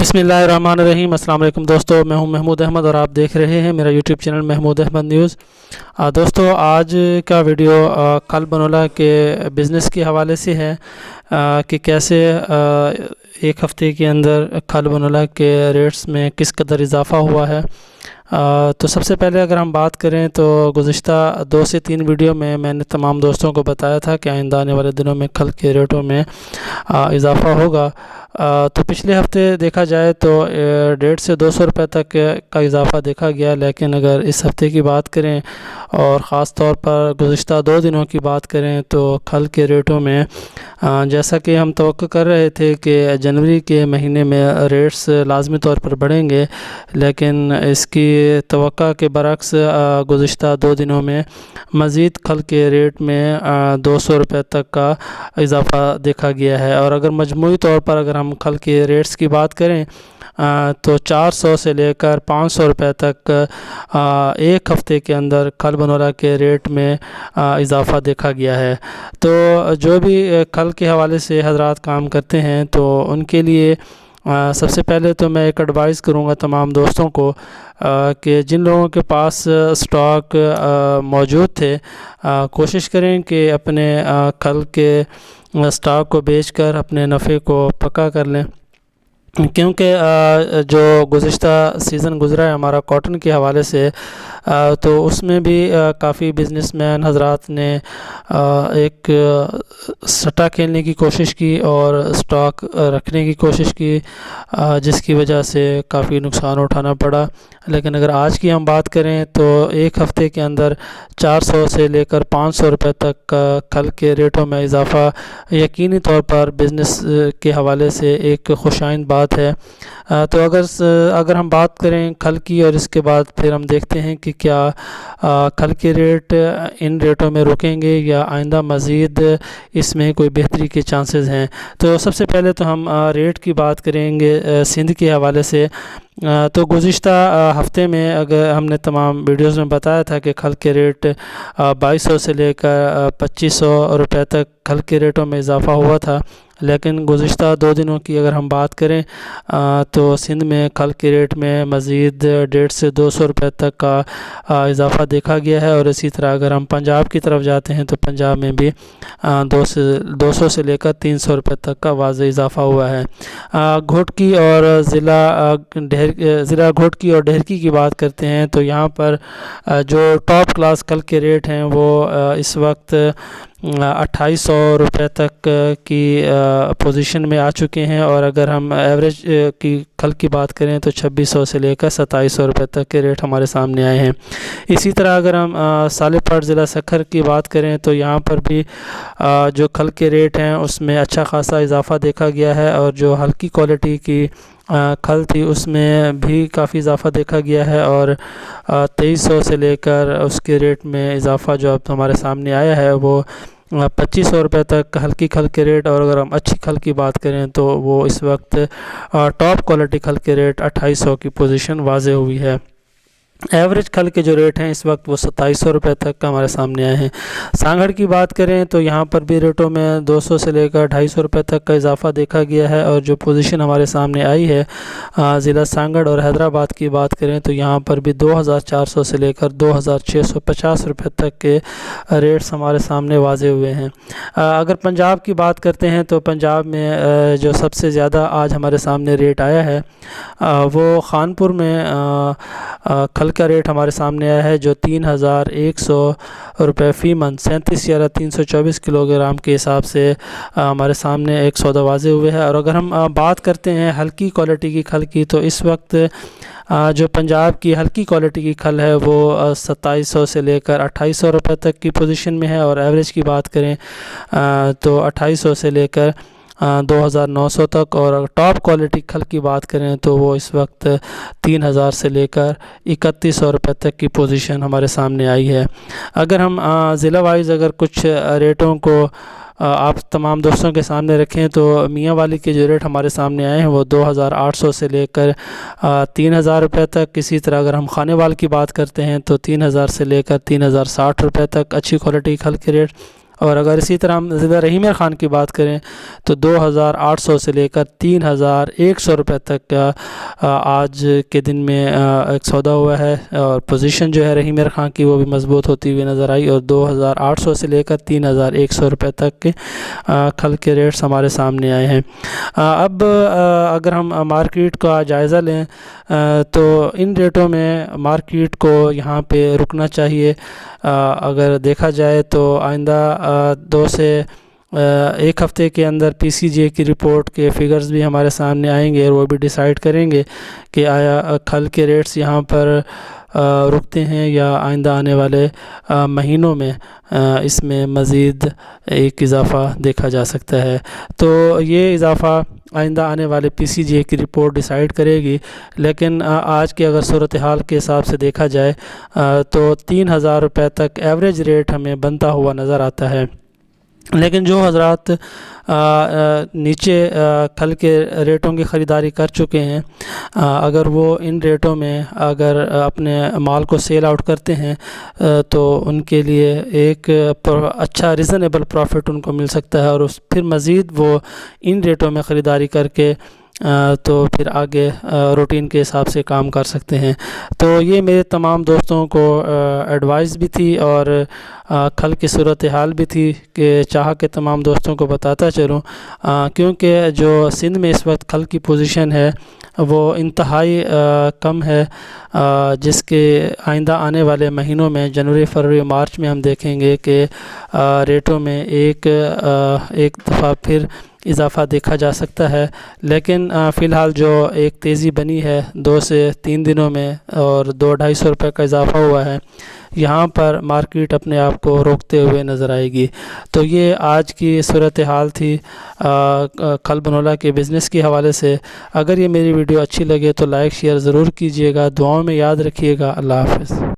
बिस्मिल्लाहिर्रहमानिर्रहीम। अस्सलाम वालेकुम दोस्तों, मैं हूं महमूद अहमद और आप देख रहे हैं मेरा YouTube channel Mahmood Ahmed news. दोस्तों, आज का वीडियो कल बनोला के बिज़नेस के हवाले से है कि कैसे एक हफ़्ते के अंदर खल बनोला के रेट्स में किस कदर इजाफ़ा हुआ है। तो सबसे पहले अगर हम बात करें तो गुज़िश्ता 2 से 3 वीडियो में मैंने तमाम दोस्तों को बताया था कि आइंदा आने वाले दिनों में खल के रेटों में इजाफ़ा होगा। तो पिछले हफ्ते देखा जाए तो 150 से 200 रुपये तक का इजाफ़ा देखा गया, लेकिन अगर इस हफ्ते की बात करें और ख़ास तौर पर गुज़िश्ता 2 दिनों की बात करें तो खल के रेटों में जैसा कि हम तवक्को कर रहे थे कि जनवरी के महीने में रेट्स लाजमी तौर पर बढ़ेंगे, लेकिन इसकी तवक्को के बरक्स गुज़िश्ता 2 दिनों में मज़ीद खल के रेट में 200 रुपये तक का इजाफ़ा देखा गया है। और अगर मजमूई तौर पर अगर हम खल के रेट्स की बात करें तो 400 से लेकर 500 रुपये तक एक हफ़्ते के अंदर खल बनोला के रेट में इजाफ़ा देखा गया है। तो जो भी खल के हवाले से हजरात काम करते हैं तो उनके लिए सबसे पहले तो मैं एक एडवाइस करूँगा तमाम दोस्तों को कि जिन लोगों के पास स्टॉक मौजूद थे कोशिश करें कि अपने खल के स्टॉक को बेचकर अपने नफ़े को पक्का कर लें, क्योंकि जो गुज़िश्ता सीज़न गुज़रा है हमारा कॉटन के हवाले से तो उसमें भी काफ़ी बिजनेसमैन हजरात ने एक सट्टा खेलने की कोशिश की और स्टॉक रखने की कोशिश की, जिसकी वजह से काफ़ी नुकसान उठाना पड़ा। लेकिन अगर आज की हम बात करें तो एक हफ़्ते के अंदर 400 से लेकर 500 रुपये तक खल के रेटों में इजाफ़ा यकीनी तौर पर बिज़नेस के हवाले से एक खुशाइन बात है। तो अगर हम बात करें खल की और इसके बाद फिर हम देखते हैं कि क्या खल के रेट इन रेटों में रुकेंगे या आइंदा मज़ीद इसमें कोई बेहतरी के चांसेस हैं। तो सबसे पहले तो हम रेट की बात करेंगे सिंध के हवाले से। तो गुज़िश्ता हफ़्ते में अगर हमने तमाम वीडियोज़ में बताया था कि खल के रेट 2200 से लेकर 2500 रुपये तक खल के रेटों में इजाफ़ा हुआ था, लेकिन गुज़िश्ता 2 दिनों की अगर हम बात करें तो सिंध में खल के रेट में मज़ीद 150 से 200 रुपये तक का इजाफ़ा देखा गया है। और इसी तरह अगर हम पंजाब की तरफ जाते हैं तो पंजाब में भी 200 से लेकर 300 रुपये तक का वाज़ेह इजाफ़ा हुआ है। घोटकी और ज़िला घोटकी और डेहरकी की बात करते हैं तो यहाँ पर जो टॉप क्लास खल के रेट हैं वो इस वक्त 2800 रुपये तक की पोजीशन में आ चुके हैं। और अगर हम एवरेज की खल की बात करें तो 2600 से लेकर 2700 रुपये तक के रेट हमारे सामने आए हैं। इसी तरह अगर हम सालेपट ज़िला सखर की बात करें तो यहाँ पर भी जो खल के रेट हैं उसमें अच्छा खासा इजाफ़ा देखा गया है, और जो हल्की क्वालिटी की खल थी उसमें भी काफ़ी इजाफ़ा देखा गया है। और 2300 से लेकर उसके रेट में इजाफ़ा जो अब हमारे सामने आया है वो 2500 रुपये तक हल्की खल के रेट। और अगर हम अच्छी खल की बात करें तो वो इस वक्त टॉप क्वालिटी खल के रेट 2800 की पोजीशन वाज़े हुई है। एवरेज खल के जो रेट हैं इस वक्त वो 2700 रुपये तक का हमारे सामने आए हैं। सांगड़ की बात करें तो यहाँ पर भी रेटों में 200 से लेकर 250 रुपये तक का इजाफ़ा देखा गया है। और जो पोजीशन हमारे सामने आई है ज़िला सांगड़ और हैदराबाद की बात करें तो यहाँ पर भी 2400 से लेकर 2650 रुपये तक के रेट्स हमारे सामने वाज़े हुए हैं। अगर पंजाब की बात करते हैं तो पंजाब में जो सबसे ज़्यादा आज हमारे सामने रेट आया है वो खानपुर में खल का रेट हमारे सामने आया है जो 3100 रुपये फ़ी मन 37,324 किलोग्राम के हिसाब से हमारे सामने एक सौदा वाज़े हुए है। और अगर हम बात करते हैं हल्की क्वालिटी की खल की तो इस वक्त जो पंजाब की हल्की क्वालिटी की खल है वो 2700 से लेकर 2800 रुपये तक की पोजीशन में है। और एवरेज की बात करें तो 2800 से लेकर 2900 तक। और टॉप क्वालिटी खल की बात करें तो वो इस वक्त 3000 से लेकर 3100 रुपये तक की पोजीशन हमारे सामने आई है। अगर हम ज़िला वाइज अगर कुछ रेटों को आप तमाम दोस्तों के सामने रखें तो मियाँ वाली के जो रेट हमारे सामने आए हैं वो 2800 से लेकर 3000 रुपये तक। इसी तरह अगर हम खानेवाल की बात करते हैं तो 3000 से लेकर 3060 रुपये तक अच्छी क्वालिटी खल के रेट। اور اگر اسی طرح ہم ضلع رحیم خان کی بات کریں تو 2,800 سے لے کر 3,100 روپے تک کا آج کے دن میں ایک سودا ہوا ہے، اور پوزیشن جو ہے رحیم خان کی وہ بھی مضبوط ہوتی ہوئی نظر آئی، اور 2,800 سے لے کر 3,100 روپے تک کے کھل کے ریٹس ہمارے سامنے آئے ہیں۔ اب اگر ہم مارکیٹ کا جائزہ لیں تو ان ریٹوں میں مارکیٹ کو یہاں پہ رکنا چاہیے۔ اگر دیکھا جائے تو آئندہ 2 سے 1 ہفتے کے اندر پی سی جی اے کی رپورٹ کے فگرز بھی ہمارے سامنے آئیں گے، اور وہ بھی ڈیسائیڈ کریں گے کہ آیا کھل کے ریٹس یہاں پر رکتے ہیں یا آئندہ آنے والے مہینوں میں اس میں مزید ایک اضافہ دیکھا جا سکتا ہے۔ تو یہ اضافہ آئندہ آنے والے پی سی جی اے کی رپورٹ ڈیسائیڈ کرے گی، لیکن آج کے اگر صورتحال کے حساب سے دیکھا جائے تو 3,000 روپے تک ایوریج ریٹ ہمیں بنتا ہوا نظر آتا ہے۔ لیکن جو حضرات نیچے کھل کے ریٹوں کی خریداری کر چکے ہیں، اگر وہ ان ریٹوں میں اگر اپنے مال کو سیل آؤٹ کرتے ہیں تو ان کے لیے ایک اچھا ریزنیبل پروفٹ ان کو مل سکتا ہے، اور پھر مزید وہ ان ریٹوں میں خریداری کر کے تو پھر آگے روٹین کے حساب سے کام کر سکتے ہیں۔ تو یہ میرے تمام دوستوں کو ایڈوائز بھی تھی اور کھل کی صورتحال بھی تھی کہ چاہا کہ تمام دوستوں کو بتاتا چلوں، کیونکہ جو سندھ میں اس وقت کھل کی پوزیشن ہے وہ انتہائی کم ہے، جس کے آئندہ آنے والے مہینوں میں جنوری، فروری، مارچ میں ہم دیکھیں گے کہ ریٹوں میں ایک دفعہ پھر اضافہ دیکھا جا سکتا ہے۔ لیکن فی الحال جو ایک تیزی بنی ہے 2 سے 3 دنوں میں اور 200-250 روپے کا اضافہ ہوا ہے، یہاں پر مارکیٹ اپنے آپ کو روکتے ہوئے نظر آئے گی۔ تو یہ آج کی صورتحال تھی کھل بنولہ کے بزنس کے حوالے سے۔ اگر یہ میری ویڈیو اچھی لگے تو لائک شیئر ضرور کیجیے گا، دعاؤں میں یاد رکھیے گا۔ اللہ حافظ۔